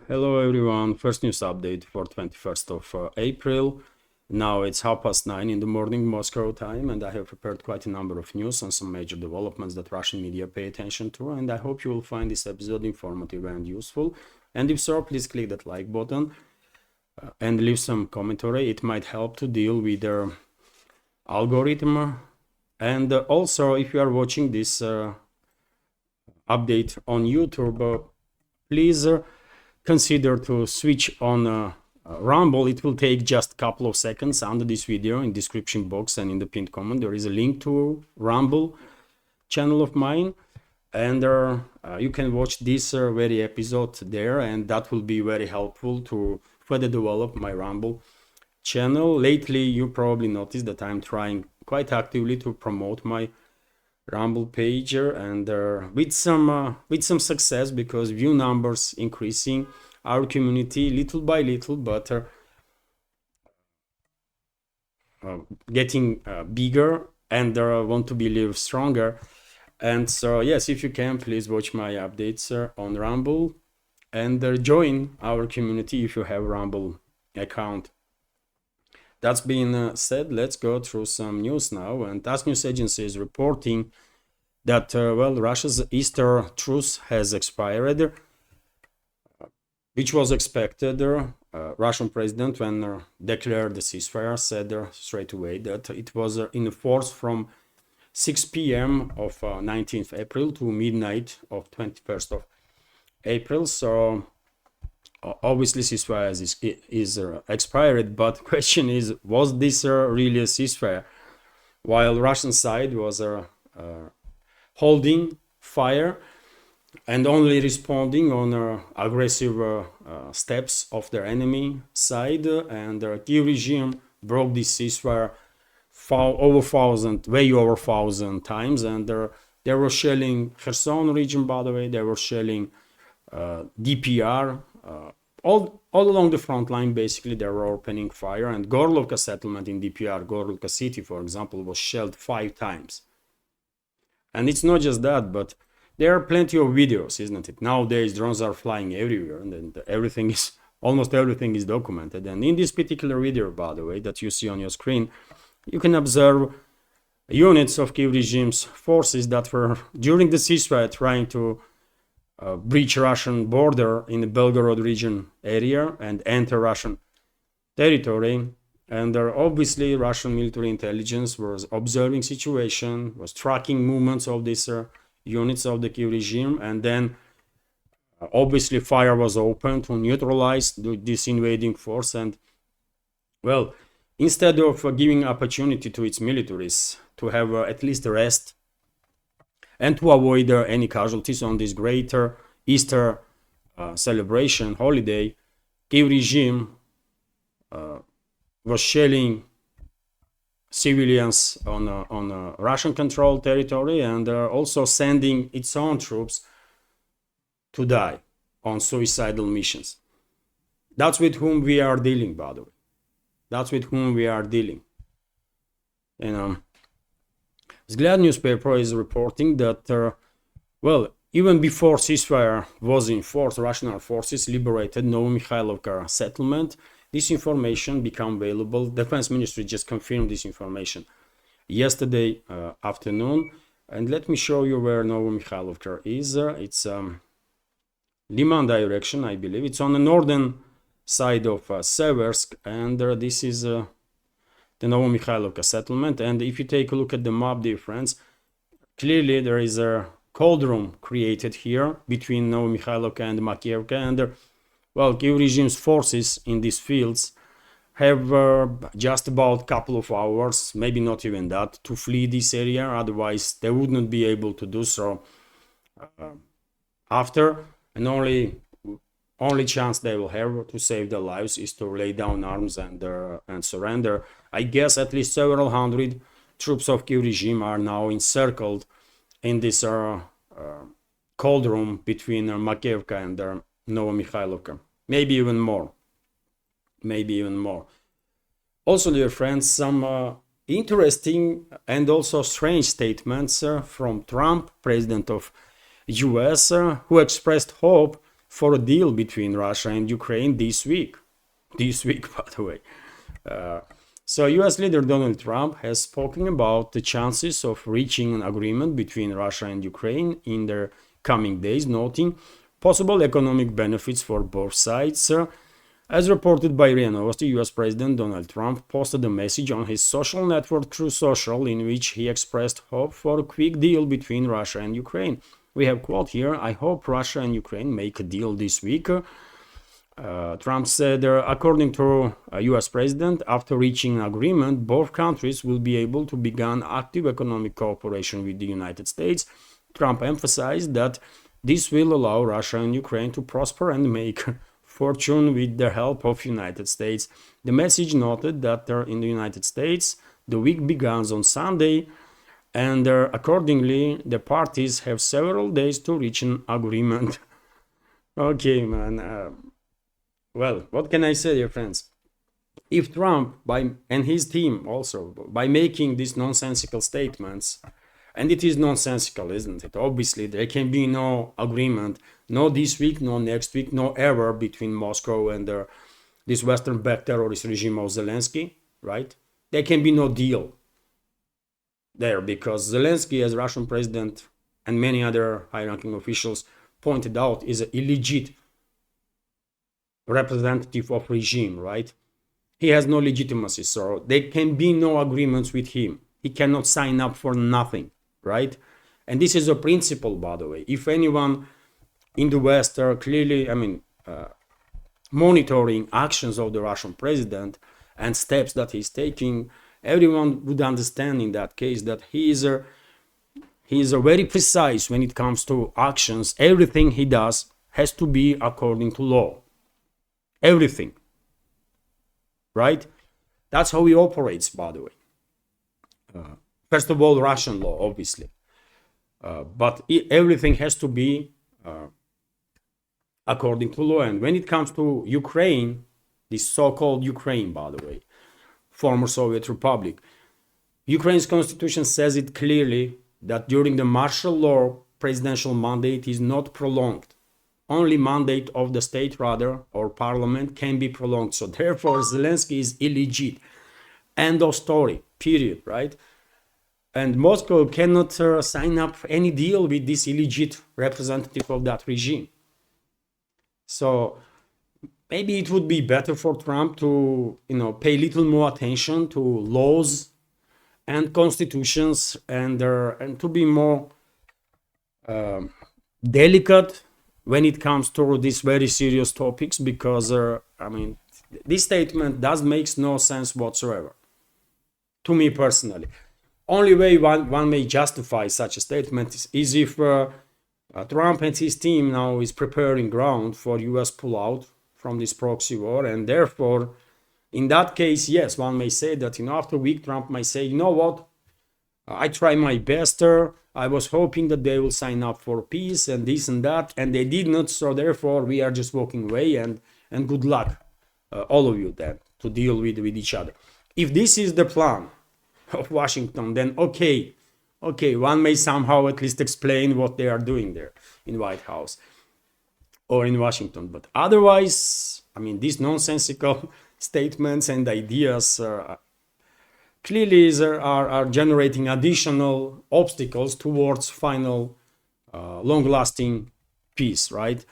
Hello everyone, first news update for 21st of April. Now it's 9:30 in the morning Moscow time, and I have prepared quite a number of news on some major developments that Russian media pay attention to, and I hope you will find this episode informative and useful. And if so, please click that like button and leave some commentary. It might help to deal with the algorithm. And also, if you are watching this update on YouTube, please consider to switch on Rumble. It will take just a couple of seconds. Under this video, in description box and in the pinned comment, there is a link to Rumble channel of mine, and you can watch this very episode there, and that will be very helpful to further develop my Rumble channel. Lately, you probably noticed that I'm trying quite actively to promote my Rumble page, and with some success, because view numbers increasing, our community little by little, but getting bigger, and want to believe stronger. And so yes, if you can, please watch my updates on Rumble, and join our community if you have Rumble account. That's been said, let's go through some news now. And TASS news agency is reporting that, Russia's Easter truce has expired, which was expected. Russian president, when declared the ceasefire, said straight away that it was in force from 6 p.m. of 19th April to midnight of 21st of April. So obviously ceasefire is expired, but question is, was this really a ceasefire? While Russian side was holding fire and only responding on aggressive steps of their enemy side, and the Kyiv regime broke this ceasefire way over 1,000 times, and they were shelling Kherson region, by the way, they were shelling DPR, all along the front line. Basically, they were opening fire, and Gorlovka settlement in DPR, Gorlovka city, for example, was shelled 5 times. And it's not just that, but there are plenty of videos, isn't it? Nowadays, drones are flying everywhere, and almost everything is documented. And in this particular video, by the way, that you see on your screen, you can observe units of Kyiv regime's forces that were, during the ceasefire, trying to breach Russian border in the Belgorod region area and enter Russian territory. And obviously Russian military intelligence was observing situation, was tracking movements of these units of the Kyiv regime, and then obviously fire was opened to neutralize this invading force. And well, instead of giving opportunity to its militaries to have at least a rest and to avoid any casualties on this greater Easter celebration holiday, Kyiv regime was shelling civilians on Russian-controlled territory, and also sending its own troops to die on suicidal missions. That's with whom we are dealing, by the way. That's with whom we are dealing. Vzгляд newspaper is reporting that, even before ceasefire was in force, Russian armed forces liberated Novomikhailovka settlement. This information became available. Defense Ministry just confirmed this information yesterday afternoon. And let me show you where Novomikhailovka is. It's Liman direction, I believe. It's on the northern side of Seversk, and this is the Novomikhailovka settlement. And if you take a look at the map, dear friends, clearly there is a cold room created here between Novomikhailovka and Makiivka, and Kyiv regime's forces in these fields have just about a couple of hours, maybe not even that, to flee this area. Otherwise, they would not be able to do so after. And only chance they will have to save their lives is to lay down arms and surrender. I guess at least several hundred troops of Kyiv regime are now encircled in this cold room between Makiivka and Novomikhailovka. Maybe even more. Also, dear friends, some interesting and also strange statements from Trump, president of US, who expressed hope for a deal between Russia and Ukraine this week. This week, by the way. So US leader Donald Trump has spoken about the chances of reaching an agreement between Russia and Ukraine in the coming days, noting possible economic benefits for both sides. As reported by RIA Novosti, US President Donald Trump posted a message on his social network Truth Social in which he expressed hope for a quick deal between Russia and Ukraine. We have quote here, "I hope Russia and Ukraine make a deal this week." Trump said, according to US President, after reaching an agreement, both countries will be able to begin active economic cooperation with the United States. Trump emphasized that this will allow Russia and Ukraine to prosper and make fortune with the help of United States. The message noted that in the United States, the week begins on Sunday, and accordingly, the parties have several days to reach an agreement. Okay, man. Well, what can I say, dear friends? If Trump and his team also, by making these nonsensical statements, and it is nonsensical, isn't it? Obviously, there can be no agreement, no this week, no next week, no ever between Moscow and this Western-backed terrorist regime of Zelensky, right? There can be no deal there because Zelensky, as Russian president and many other high-ranking officials pointed out, is an illegit representative of regime, right? He has no legitimacy, so there can be no agreements with him. He cannot sign up for nothing, right? And this is a principle, by the way. If anyone in the West are clearly, monitoring actions of the Russian president and steps that he's taking, everyone would understand in that case that he is very precise when it comes to actions. Everything he does has to be according to law. Everything. Right? That's how he operates, by the way. First of all, Russian law, obviously. But everything has to be according to law. And when it comes to Ukraine, this so-called Ukraine, by the way, former Soviet Republic, Ukraine's constitution says it clearly that during the martial law, presidential mandate is not prolonged. Only mandate of the state, rather, or parliament can be prolonged. So therefore, Zelensky is illegit. End of story, period, right? And Moscow cannot sign up any deal with this illegit representative of that regime. So maybe it would be better for Trump to, pay little more attention to laws and constitutions and to be more delicate when it comes to these very serious topics, because this statement makes no sense whatsoever to me personally. Only way one may justify such a statement is if Trump and his team now is preparing ground for US pullout from this proxy war, and therefore in that case, yes, one may say that after a week Trump might say, you know what, I try my best. I was hoping that they will sign up for peace and this and that, and they did not. So therefore, we are just walking away, and good luck, all of you, then, to deal with each other. If this is the plan of Washington, then okay, one may somehow at least explain what they are doing there in White House or in Washington. But otherwise, these nonsensical statements and ideas clearly are generating additional obstacles towards final long-lasting peace, right?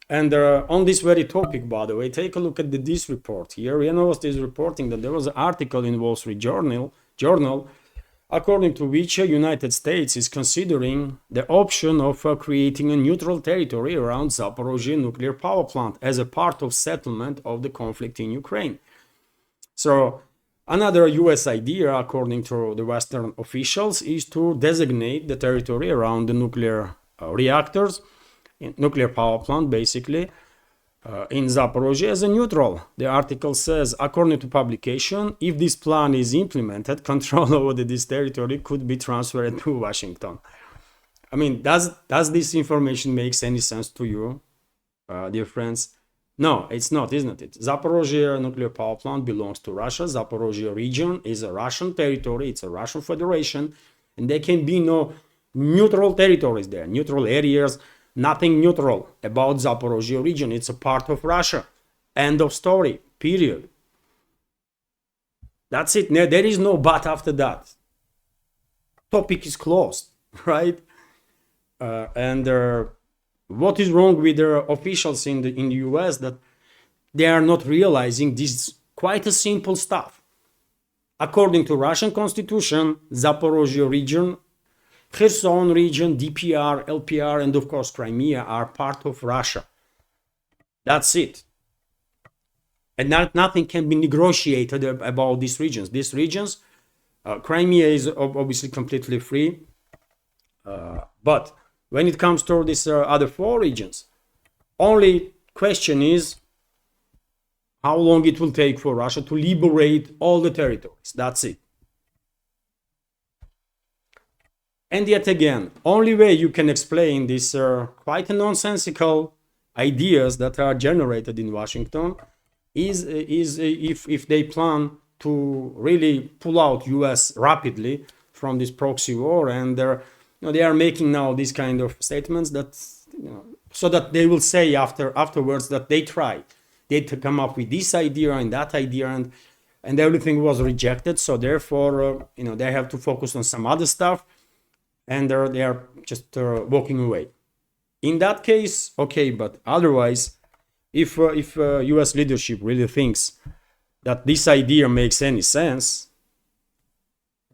And on this very topic, by the way, take a look at this report here. RIA Novosti is reporting that there was an article in Wall Street Journal according to which United States is considering the option of creating a neutral territory around Zaporozhye nuclear power plant as a part of settlement of the conflict in Ukraine. So another US idea, according to the Western officials, is to designate the territory around the nuclear reactors, nuclear power plant basically, in Zaporozhye as a neutral. The article says, according to publication, if this plan is implemented, control over this territory could be transferred to Washington. Does this information make any sense to you, dear friends? No, it's not, isn't it? Zaporozhye nuclear power plant belongs to Russia. Zaporozhye region is a Russian territory. It's a Russian federation. And there can be no neutral territories there, neutral areas nothing neutral about Zaporozhye region. It's a part of Russia. End of story, period. That's it. There is no but after that. Topic is closed, right? And what is wrong with the officials in the US, that they are not realizing this quite a simple stuff. According to Russian constitution, Zaporozhye region, Kherson region, DPR, LPR, and of course Crimea are part of Russia. That's it. And nothing can be negotiated about these regions. These regions, Crimea is obviously completely free. But when it comes to these other four regions, only question is how long it will take for Russia to liberate all the territories. That's it. And yet again, only way you can explain these quite nonsensical ideas that are generated in Washington is if they plan to really pull out US rapidly from this proxy war, and they are making now these kind of statements that so that they will say afterwards that they tried. They come up with this idea and that idea, and everything was rejected. So therefore, they have to focus on some other stuff, and they are just walking away. In that case, okay, but otherwise, if U.S. leadership really thinks that this idea makes any sense,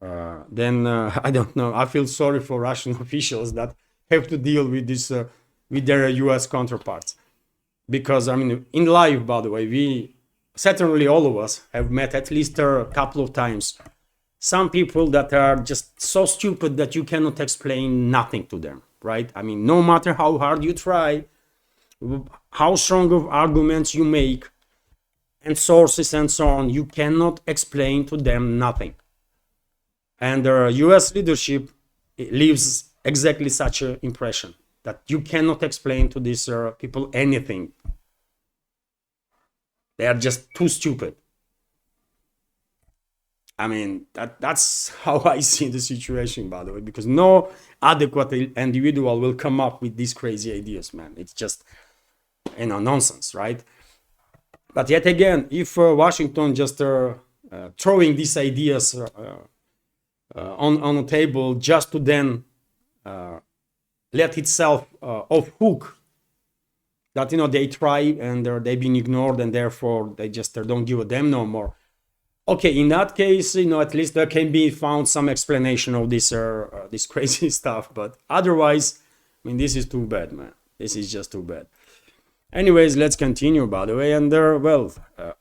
then I don't know. I feel sorry for Russian officials that have to deal with this with their U.S. counterparts. Because, I mean, in life, by the way, we, certainly all of us, have met at least a couple of times some people that are just so stupid that you cannot explain nothing to them, right? I mean, no matter how hard you try, how strong of arguments you make, and sources and so on, you cannot explain to them nothing. And the US leadership leaves exactly such an impression, that you cannot explain to these people anything. They are just too stupid. I mean, that's how I see the situation, by the way, because no adequate individual will come up with these crazy ideas, man. It's just, nonsense, right? But yet again, if Washington just throwing these ideas on the table just to then let itself off hook, that they try and they've been ignored and therefore they just don't give a damn no more. Okay, in that case, at least there can be found some explanation of this this crazy stuff. But otherwise, I mean, this is too bad, man. This is just too bad. Anyways, let's continue, by the way. And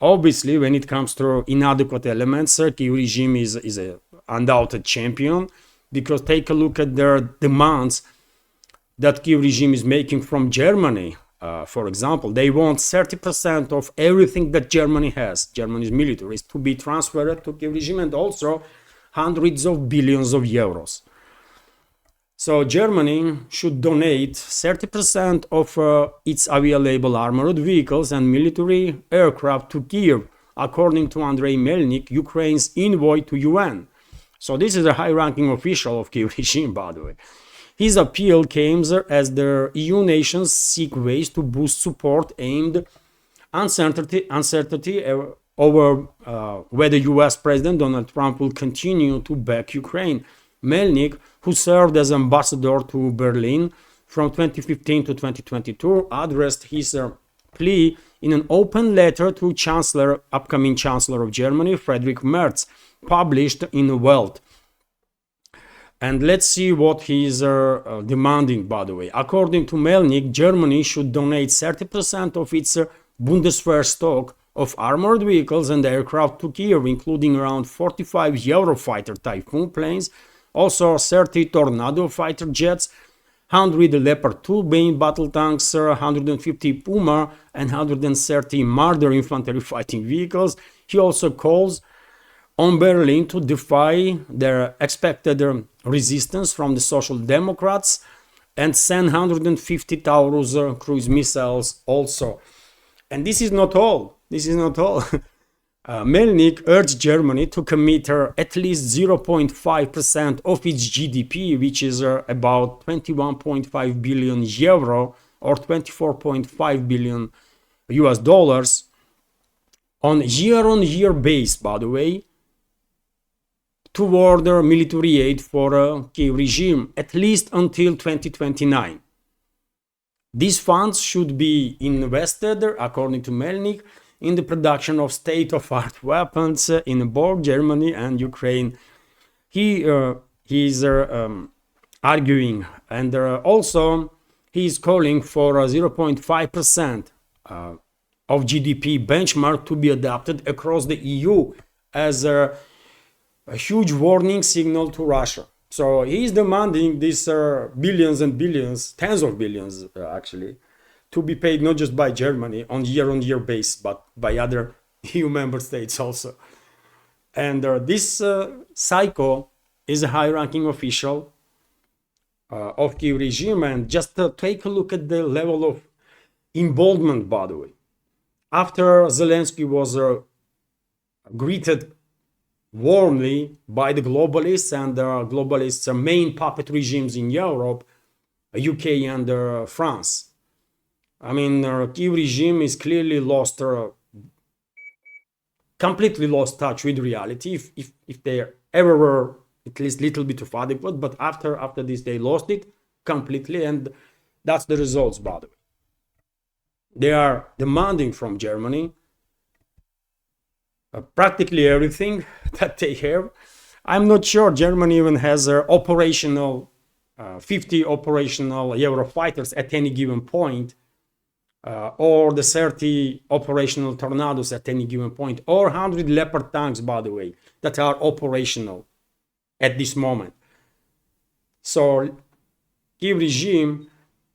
obviously, when it comes to inadequate elements, Kyiv regime is a undoubted champion, because take a look at their demands that Kyiv regime is making from Germany. For example, they want 30% of everything that Germany has, Germany's military, is to be transferred to Kyiv regime, and also hundreds of billions of euros. So Germany should donate 30% of its available armored vehicles and military aircraft to Kyiv, according to Andrei Melnik, Ukraine's envoy to UN. So this is a high-ranking official of Kyiv regime, by the way. His appeal came as the EU nations seek ways to boost support aimed uncertainty over whether US President Donald Trump will continue to back Ukraine. Melnik, who served as ambassador to Berlin from 2015 to 2022, addressed his plea in an open letter to upcoming Chancellor of Germany, Friedrich Merz, published in Welt. And let's see what he is demanding, by the way. According to Melnik, Germany should donate 30% of its Bundeswehr stock of armored vehicles and aircraft to Kyiv, including around 45 Eurofighter Typhoon planes, also 30 Tornado fighter jets, 100 Leopard 2 main battle tanks, 150 Puma, and 130 Marder infantry fighting vehicles. He also calls on Berlin to defy their expected resistance from the Social Democrats and send 150 Taurus cruise missiles also. And this is not all. This is not all. Melnik urged Germany to commit at least 0.5% of its GDP, which is about 21.5 billion euro or 24.5 billion US dollars on year-on-year base, by the way, toward military aid for Kiev regime, at least until 2029. These funds should be invested, according to Melnik, in the production of state-of-art weapons in both Germany and Ukraine. He is arguing, and also he is calling for 0.5% of GDP benchmark to be adopted across the EU as a huge warning signal to Russia. So he is demanding these billions and billions, tens of billions actually, to be paid not just by Germany on year-on-year basis, but by other EU member states also. And this Psycho is a high-ranking official of Kiev regime, and just take a look at the level of involvement, by the way. After Zelensky was greeted warmly by the globalists and globalists' main puppet regimes in Europe, UK and France. I mean, Kiev regime is clearly lost, completely lost touch with reality, if they ever were at least a little bit of adequate, but after this they lost it completely, and that's the results, by the way. They are demanding from Germany practically everything that they have. I'm not sure Germany even has operational 50 operational Eurofighters at any given point, or the 30 operational Tornadoes at any given point, or 100 Leopard tanks, by the way, that are operational at this moment. So Kiev regime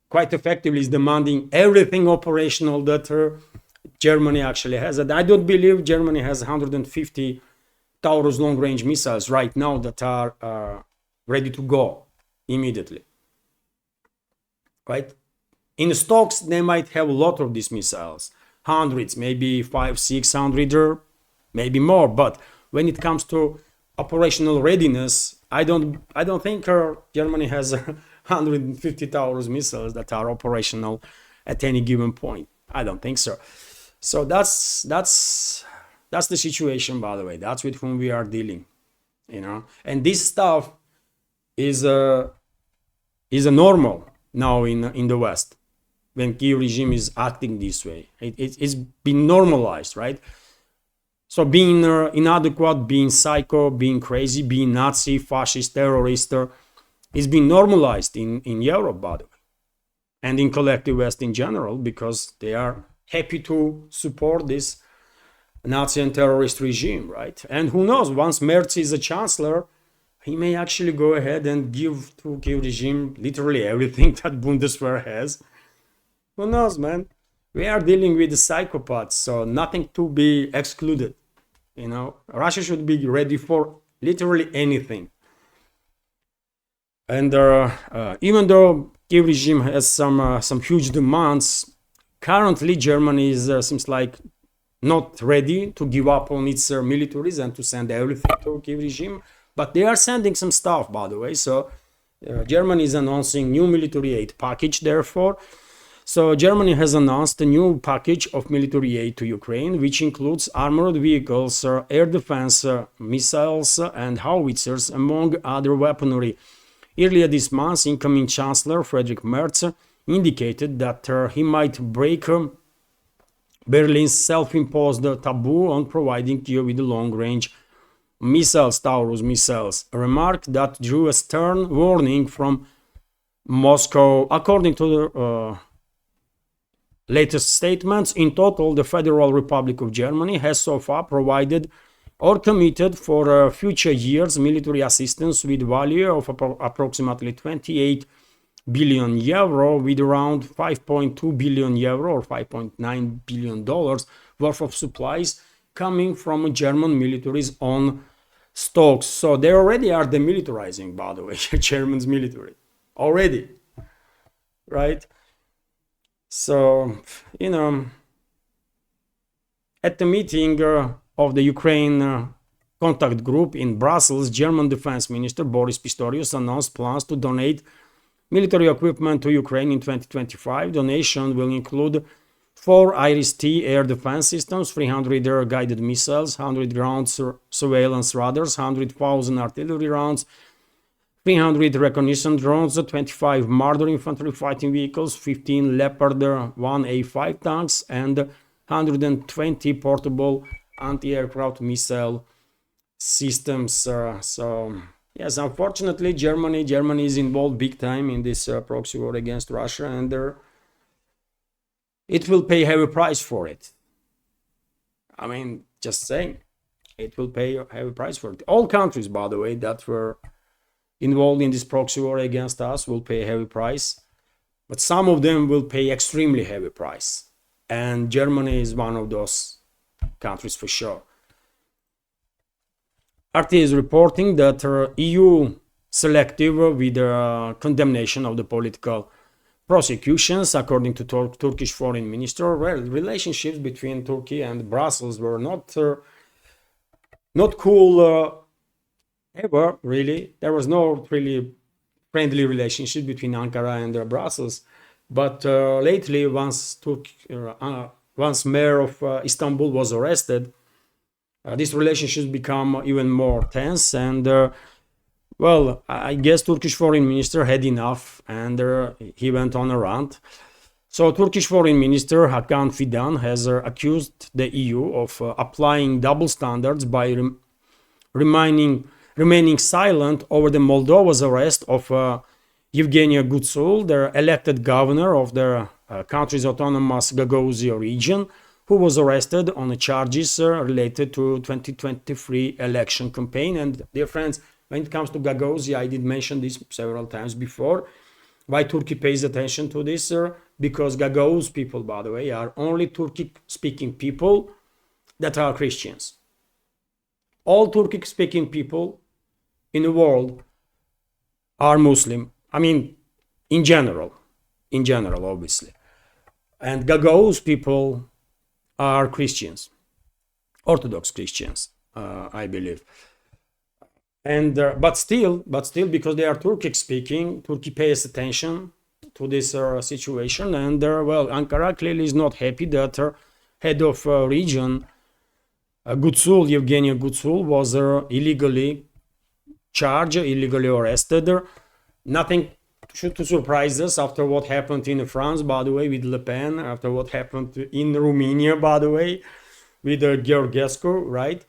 quite effectively is demanding everything operational that Germany actually has. And I don't believe Germany has 150 Taurus long-range missiles right now that are ready to go immediately, right? In stocks, they might have a lot of these missiles, hundreds, maybe 500-600, or maybe more. But when it comes to operational readiness, I don't think Germany has 150 Taurus missiles that are operational at any given point. I don't think so. So that's the situation, by the way. That's with whom we are dealing, you know. And this stuff is a normal now in the West when Kiev regime is acting this way. It's been normalized, right? So being inadequate, being psycho, being crazy, being Nazi, fascist, terrorist, is being normalized in Europe, by the way, and in collective West in general, because they are happy to support this Nazi and terrorist regime, right? And who knows, once Merz is a chancellor, he may actually go ahead and give to Kiev regime literally everything that Bundeswehr has. Who knows, man? We are dealing with the psychopaths, so nothing to be excluded. You know, Russia should be ready for literally anything. And even though Kiev regime has some huge demands, currently Germany seems like not ready to give up on its militaries and to send everything to Kiev regime. But they are sending some stuff, by the way. So Germany is announcing new military aid package, therefore. So Germany has announced a new package of military aid to Ukraine, which includes armored vehicles, air defense missiles, and howitzers, among other weaponry. Earlier this month, incoming Chancellor Friedrich Merz indicated that he might break Berlin's self-imposed taboo on providing Kiev with long-range missiles, Taurus missiles, a remark that drew a stern warning from Moscow. According to the latest statements, in total, the Federal Republic of Germany has so far provided or committed for future years military assistance with value of approximately 28 billion euro, with around 5.2 billion euro or $5.9 billion worth of supplies coming from German military's own stocks. So they already are demilitarizing, by the way, German's military already, right? So, you know, at the meeting of of the Ukraine contact group in Brussels, German Defense Minister Boris Pistorius announced plans to donate military equipment to Ukraine in 2025. Donation will include 4 IRIS-T air defense systems, 300 air-guided missiles, 100 ground surveillance radars, 100,000 artillery rounds, 300 recognition drones, 25 Marder infantry fighting vehicles, 15 Leopard 1A5 tanks, and 120 portable anti-aircraft missile systems. So yes, unfortunately, Germany is involved big time in this proxy war against Russia, and it will pay a heavy price for it. I mean, just saying, it will pay a heavy price for it. All countries, by the way, that were involved in this proxy war against us will pay a heavy price, but some of them will pay extremely heavy price, and Germany is one of those countries for sure. RT is reporting that EU selective with the condemnation of the political prosecutions. According to Turkish foreign minister, relationships between Turkey and Brussels were not cool ever, really. There was no really friendly relationship between Ankara and Brussels, but lately, once mayor of Istanbul was arrested, these relationships become even more tense, and well, I guess Turkish foreign minister had enough, and he went on a rant. So Turkish foreign minister Hakan Fidan has accused the EU of applying double standards by remaining silent over the Moldova's arrest of Yevgenia Gutsul, the elected governor of the country's autonomous Gagauzia region, who was arrested on charges related to 2023 election campaign. And dear friends, when it comes to Gagauzia, I did mention this several times before. Why Turkey pays attention to this? Because Gagauz people, by the way, are only Turkic-speaking people that are Christians. All Turkic-speaking people in the world are Muslim. I mean, in general, obviously. And Gagauz people are Christians, Orthodox Christians, I believe. And but still, because they are Turkic-speaking, Turkey pays attention to this situation. And well, Ankara clearly is not happy that head of region, Gutsul, Yevgenia Gutsul, was illegally charged, illegally arrested. Nothing should surprise us after what happened in France, by the way, with Le Pen, after what happened in Romania, by the way, with Georgescu, right?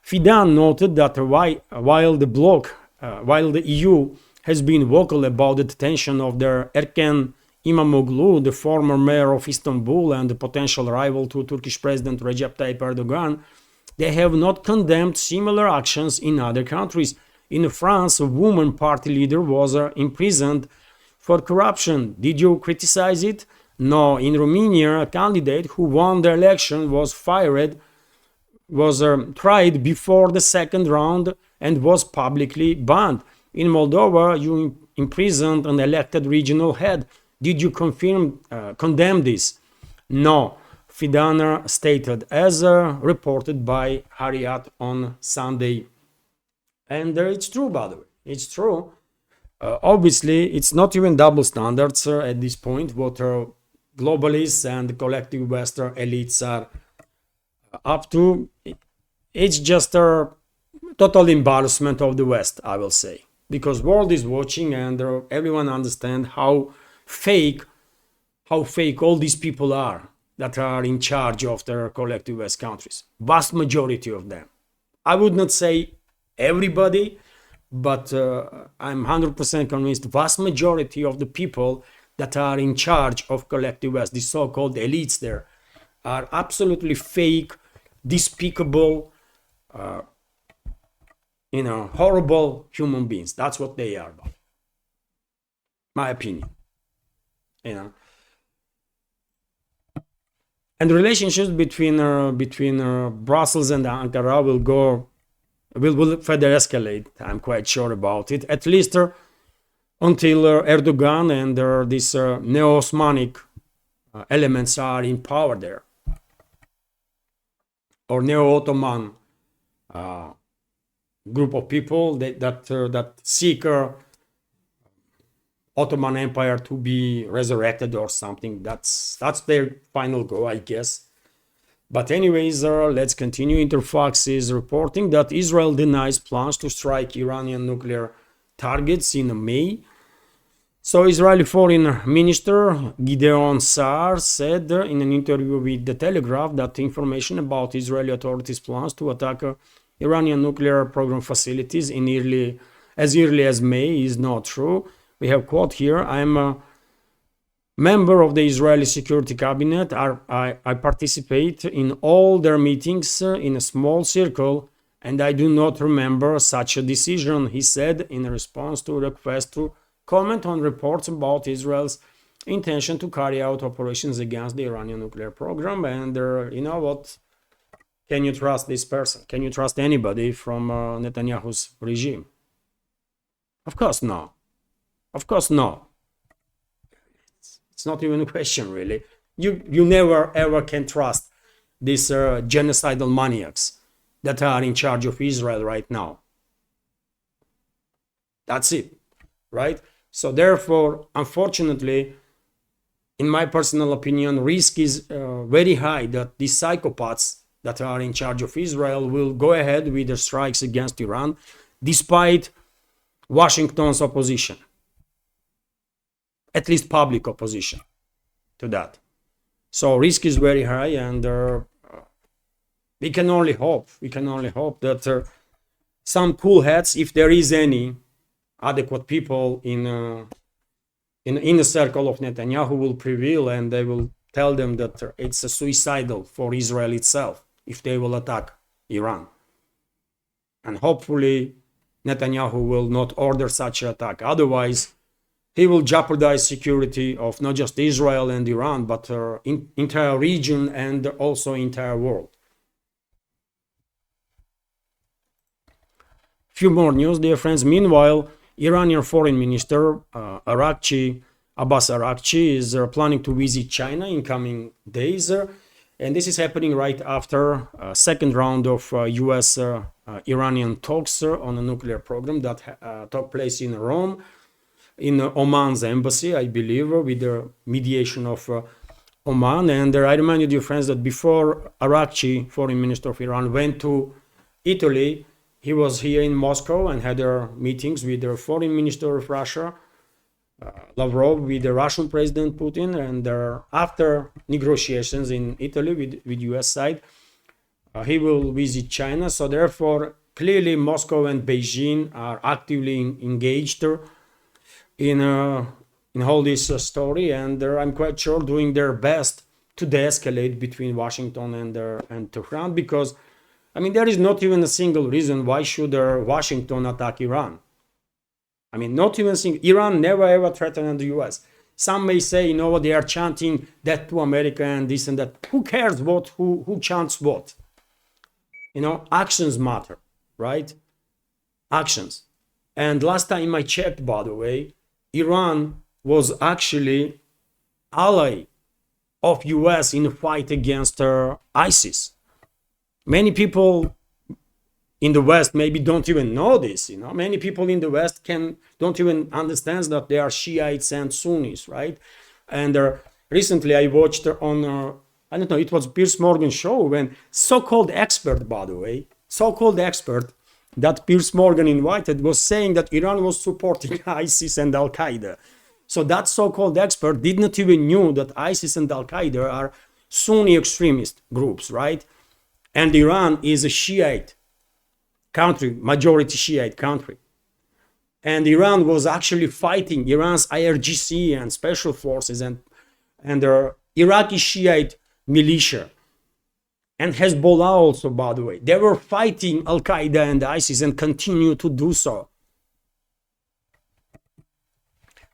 Fidan noted that while the EU has been vocal about the detention of their Erken İmamoğlu, the former mayor of Istanbul and the potential rival to Turkish President Recep Tayyip Erdogan, they have not condemned similar actions in other countries. In France, a woman party leader was imprisoned for corruption. Did you criticize it? No. In Romania, a candidate who won the election was tried before the second round and was publicly banned. In Moldova, you imprisoned an elected regional head. Did you condemn this? No, Fidan stated, as reported by Hariat on Sunday. And it's true, by the way. It's true. Obviously, it's not even double standards at this point, what globalists and collective Western elites are up to. It's just a total embarrassment of the West, I will say, because world is watching, and everyone understands how fake all these people are that are in charge of their collective West countries. Vast majority of them. I would not say everybody, but I'm 100% convinced vast majority of the people that are in charge of collective West, the so-called elites there, are absolutely fake, despicable, horrible human beings. That's what they are, by my opinion. And relationships between Brussels and Ankara will further escalate. I'm quite sure about it. At least until Erdogan and these neo-Osmanic elements are in power there, or neo-Ottoman group of people that seek Ottoman Empire to be resurrected or something. That's their final goal, I guess. But anyways, let's continue. Interfax is reporting that Israel denies plans to strike Iranian nuclear targets in May. So Israeli Foreign Minister Gideon Saar said in an interview with The Telegraph that information about Israeli authorities' plans to attack Iranian nuclear program facilities as early as May is not true. We have quote here, I'm a member of the Israeli Security Cabinet. I participate in all their meetings in a small circle, and I do not remember such a decision, he said in response to a request to comment on reports about Israel's intention to carry out operations against the Iranian nuclear program. And you know what? Can you trust this person? Can you trust anybody from Netanyahu's regime? Of course no. Of course no. It's not even a question, really. You never ever can trust these genocidal maniacs that are in charge of Israel right now. That's it, right? So therefore, unfortunately, in my personal opinion, risk is very high that these psychopaths that are in charge of Israel will go ahead with their strikes against Iran, despite Washington's opposition, at least public opposition to that. So risk is very high, and we can only hope that some cool heads, if there is any adequate people in the circle of Netanyahu, will prevail, and they will tell them that it's suicidal for Israel itself if they will attack Iran. And hopefully Netanyahu will not order such an attack. Otherwise, he will jeopardize security of not just Israel and Iran, but entire region and also entire world. Few more news, dear friends. Meanwhile, Iranian Foreign Minister Abbas Araghchi is planning to visit China in coming days, and this is happening right after a second round of US-Iranian talks on a nuclear program that took place in Rome, in Oman's embassy, I believe, with the mediation of Oman. And I remind you, dear friends, that before Araghchi, Foreign Minister of Iran, went to Italy, he was here in Moscow and had meetings with the Foreign Minister of Russia, Lavrov, with the Russian President Putin, and after negotiations in Italy with US side, he will visit China. So therefore, clearly Moscow and Beijing are actively engaged in all this story, and I'm quite sure doing their best to de-escalate between Washington and Tehran, because I mean, there is not even a single reason why should Washington attack Iran. I mean, not even single. Iran never ever threatened the US. Some may say, you know what, they are chanting that to America and this and that. Who cares who chants what? You know, actions matter, right? Actions. And last time I checked, by the way, Iran was actually ally of US in the fight against ISIS. Many people in the West maybe don't even know this, you know. Many people in the West don't even understand that they are Shiites and Sunnis, right? And recently I watched on, I don't know, it was Piers Morgan show, when so-called expert, by the way, so-called expert that Piers Morgan invited was saying that Iran was supporting ISIS and Al-Qaeda. So that so-called expert did not even knew that ISIS and Al-Qaeda are Sunni extremist groups, right? And Iran is a Shiite country, majority Shiite country. And Iran was actually fighting Iran's IRGC and special forces and their Iraqi Shiite militia. And Hezbollah also, by the way. They were fighting Al-Qaeda and ISIS and continue to do so.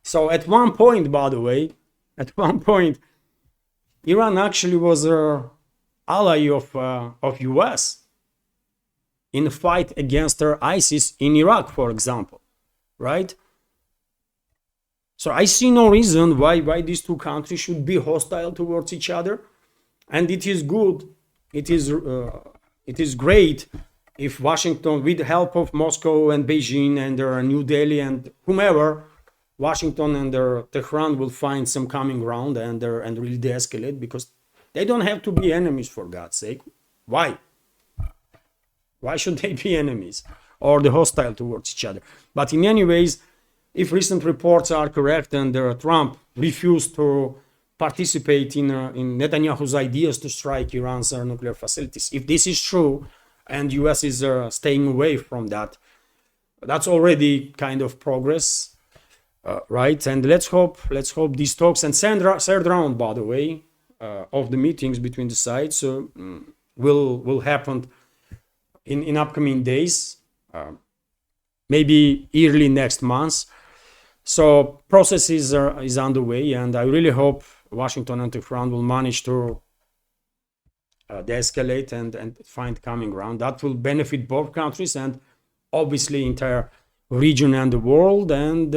So at one point, by the way, Iran actually was an ally of US in the fight against ISIS in Iraq, for example, right? So I see no reason why these two countries should be hostile towards each other, and it is good. It is great if Washington, with the help of Moscow and Beijing and New Delhi and whomever, Washington and Tehran will find some common ground and really de-escalate, because they don't have to be enemies, for God's sake. Why? Why should they be enemies or the hostile towards each other? But in any ways, if recent reports are correct and Trump refused to participate in Netanyahu's ideas to strike Iran's nuclear facilities, if this is true and US is staying away from that, that's already kind of progress, right? And let's hope these talks and third round, by the way, of the meetings between the sides will happen in upcoming days, maybe early next month. So process is underway, and I really hope Washington and Tehran will manage to de-escalate and find common ground. That will benefit both countries and obviously entire region and the world. And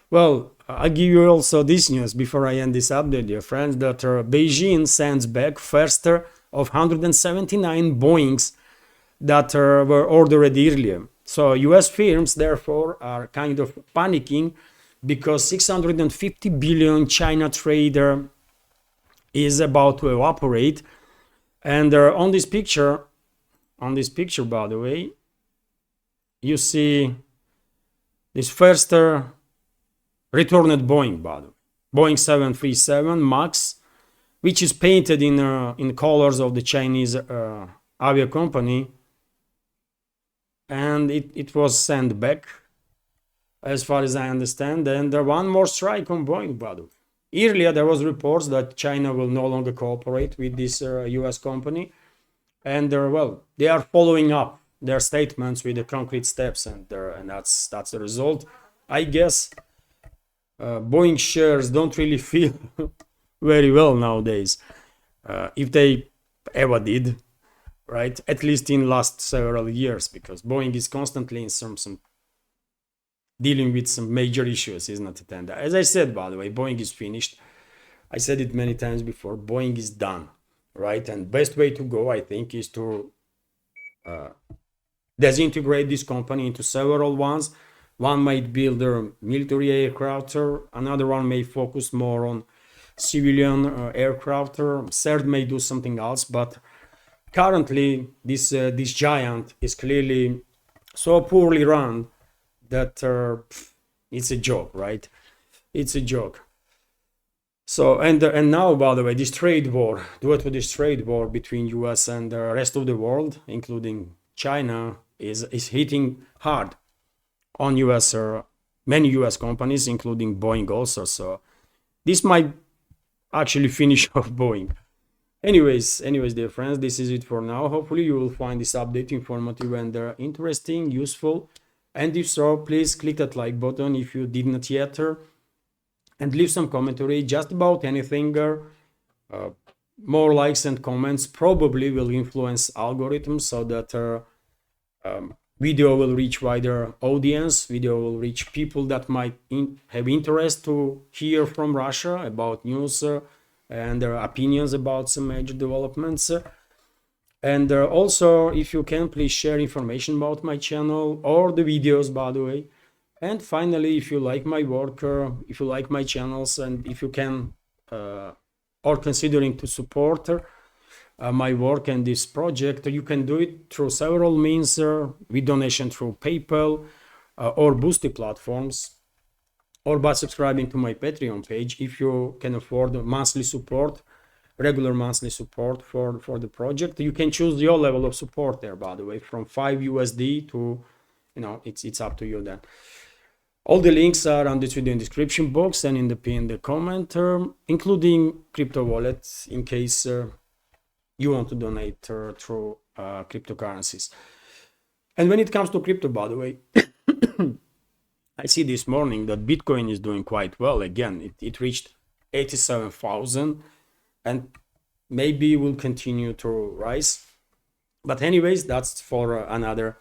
well, I'll give you also this news before I end this update, dear friends, that Beijing sends back first of 179 Boeings that were ordered earlier. So US firms therefore are kind of panicking, because 650 billion China trade is about to evaporate. And on this picture, by the way, you see this first returned Boeing, by the way, Boeing 737 MAX, which is painted in colors of the Chinese avia company, and it was sent back, as far as I understand. And one more strike on Boeing, by the way. Earlier, there was reports that China will no longer cooperate with this US company, and well, they are following up their statements with the concrete steps, and that's the result. I guess Boeing shares don't really feel very well nowadays, if they ever did, right? At least in last several years, because Boeing is constantly in some dealing with some major issues, isn't it? And as I said, by the way, Boeing is finished. I said it many times before, Boeing is done, right? And best way to go, I think, is to disintegrate this company into several ones. One might build a military aircraft, another one may focus more on civilian aircraft, third may do something else. But currently, this giant is clearly so poorly run that it's a joke, right? It's a joke. So and now, by the way, this trade war, due to this trade war between US and the rest of the world, including China, is hitting hard on US many US companies, including Boeing also. So this might actually finish off Boeing. Anyways, dear friends, this is it for now. Hopefully you will find this update informative and interesting, useful. And if so, please click that like button if you did not yet, and leave some commentary just about anything. More likes and comments probably will influence algorithms, so that video will reach wider audience, video will reach people that might have interest to hear from Russia about news and their opinions about some major developments. And also, if you can, please share information about my channel or the videos, by the way. And finally, if you like my work, if you like my channels, and if you can or considering to support my work and this project, you can do it through several means, with donation through PayPal or Boosty platforms, or by subscribing to my Patreon page if you can afford monthly support, regular monthly support for the project. You can choose your level of support there, by the way, from 5 USD to, it's up to you then. All the links are on this video in the description box and in the pinned comment, including crypto wallets in case you want to donate through cryptocurrencies. And when it comes to crypto, by the way, I see this morning that Bitcoin is doing quite well. Again, it reached 87,000 and maybe will continue to rise. But anyways, that's for another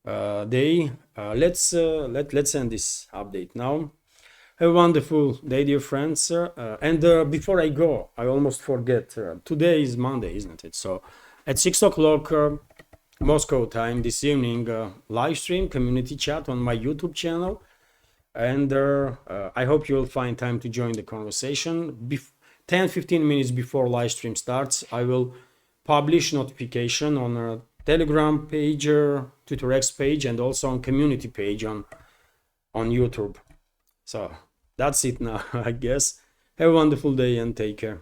day. Let's end this update now. Have a wonderful day, dear friends. And before I go, I almost forget. Today is Monday, isn't it? So at 6 o'clock, Moscow time this evening, live stream community chat on my YouTube channel. And I hope you'll find time to join the conversation. 10-15 minutes before live stream starts, I will publish notification on a Telegram page, Twitter X page, and also on community page on YouTube. So that's it now, I guess. Have a wonderful day and take care.